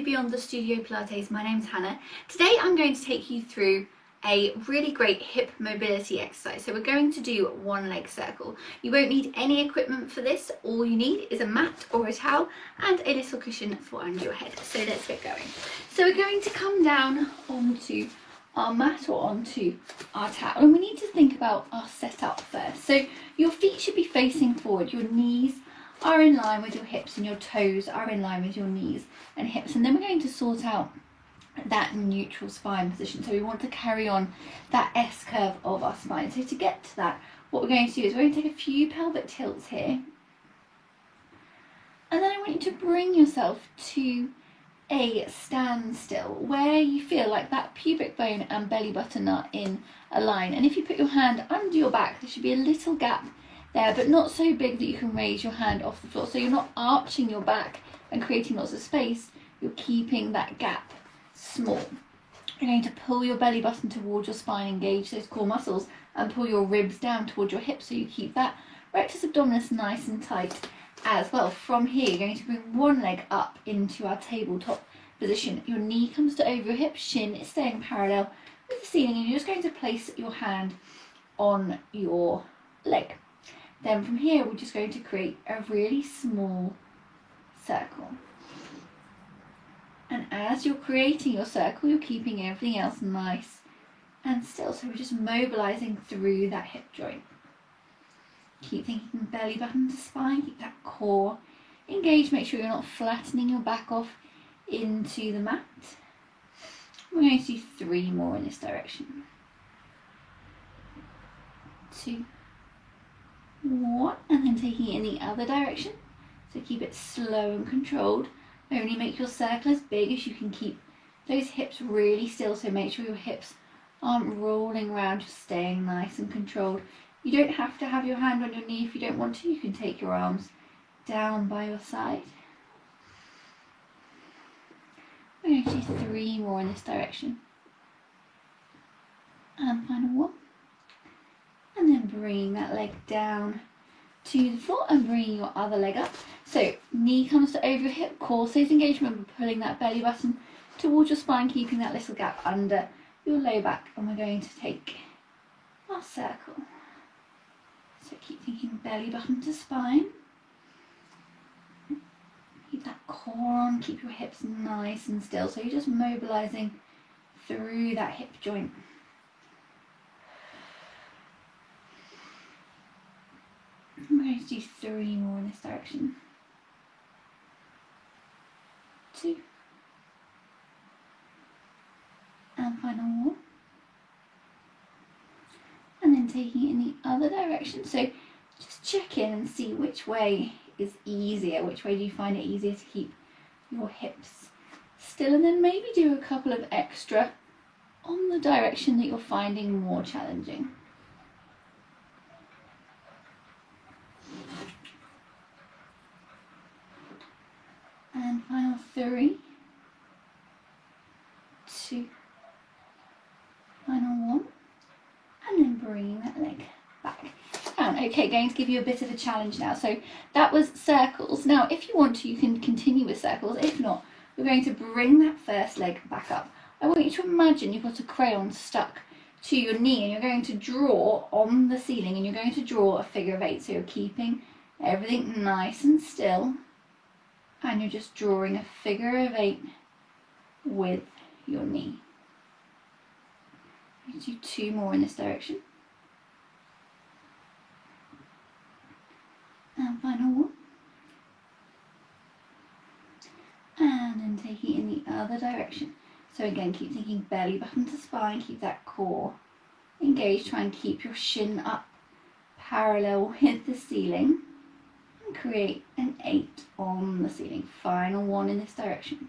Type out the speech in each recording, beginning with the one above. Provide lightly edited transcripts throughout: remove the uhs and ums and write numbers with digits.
Beyond the Studio Pilates. My name's Hannah. Today I'm going to take you through a really great hip mobility exercise. So we're going to do one leg circle. You won't need any equipment for this. All you need is a mat or a towel and a little cushion for under your head. So let's get going. So we're going to come down onto our mat or onto our towel, and we need to think about our setup first. So your feet should be facing forward, your knees are in line with your hips and your toes are in line with your knees and hips, and then we're going to sort out that neutral spine position. So we want to carry on that S curve of our spine. So to get to that, what we're going to do is we're going to take a few pelvic tilts here, and then I want you to bring yourself to a standstill where you feel like that pubic bone and belly button are in a line. And if you put your hand under your back, there should be a little gap there, but not so big that you can raise your hand off the floor. So you're not arching your back and creating lots of space, you're keeping that gap small. You're going to pull your belly button towards your spine, engage those core muscles, and pull your ribs down towards your hips so you keep that rectus abdominis nice and tight as well. From here, you're going to bring one leg up into our tabletop position. Your knee comes to over your hip, shin is staying parallel with the ceiling, and you're just going to place your hand on your leg. Then from here, we're just going to create a really small circle. And as you're creating your circle, you're keeping everything else nice and still. So we're just mobilizing through that hip joint. Keep thinking belly button to spine, keep that core engaged, make sure you're not flattening your back off into the mat. We're going to do 3 more in this direction. 2, 1, and then taking it in the other direction. So keep it slow and controlled. Only make your circle as big as you can. Keep those hips really still, so make sure your hips aren't rolling around, just staying nice and controlled. You don't have to have your hand on your knee if you don't want to. You can take your arms down by your side. We're going to do 3 more in this direction. And final one. And then bringing that leg down to the floor and bringing your other leg up. So knee comes to over your hip, core stays engaged. Remember, pulling that belly button towards your spine, keeping that little gap under your low back. And we're going to take our circle. So keep thinking belly button to spine. Keep that core on, keep your hips nice and still. So you're just mobilizing through that hip joint. I'm going to do 3 more in this direction. 2. And final one. And then taking it in the other direction. So just check in and see which way is easier. Which way do you find it easier to keep your hips still? And then maybe do a couple of extra on the direction that you're finding more challenging. And final 3, 2, final 1, and then bringing that leg back down. Okay, going to give you a bit of a challenge now. So that was circles. Now, if you want to, you can continue with circles. If not, we're going to bring that first leg back up. I want you to imagine you've got a crayon stuck to your knee, and you're going to draw on the ceiling, and you're going to draw a figure of 8. So you're keeping everything nice and still, and you're just drawing a figure of 8 with your knee. You do 2 more in this direction. And final one. And then taking it in the other direction. So again, keep thinking belly button to spine, keep that core engaged, try and keep your shin up parallel with the ceiling. Create an 8 on the ceiling. Final one in this direction.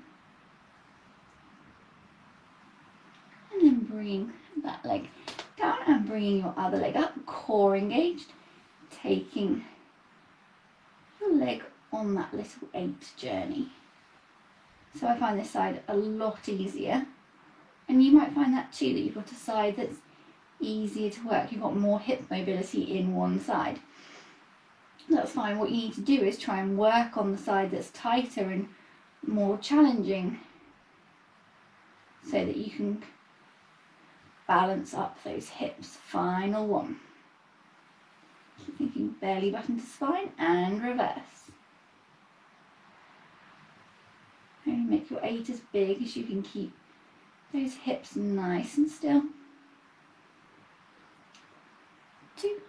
And then bring that leg down and bringing your other leg up, core engaged, taking your leg on that little 8 journey. So I find this side a lot easier, and you might find that too, that you've got a side that's easier to work. You've got more hip mobility in one side. That's fine. What you need to do is try and work on the side that's tighter and more challenging so that you can balance up those hips. Final one. Keep thinking belly button to spine and reverse. Only make your 8 as big as you can keep those hips nice and still. 2.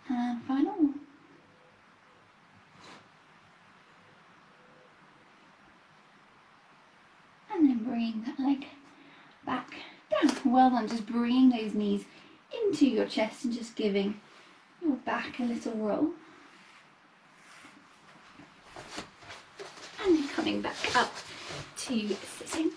And final one. And then bring that leg back down. Well done, just bringing those knees into your chest and just giving your back a little roll. And then coming back up to sitting.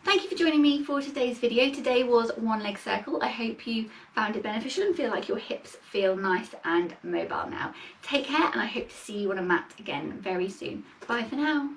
Thank you for joining me for today's video. Today was one leg circle. I hope you found it beneficial and feel like your hips feel nice and mobile now. Take care, and I hope to see you on a mat again very soon. Bye for now.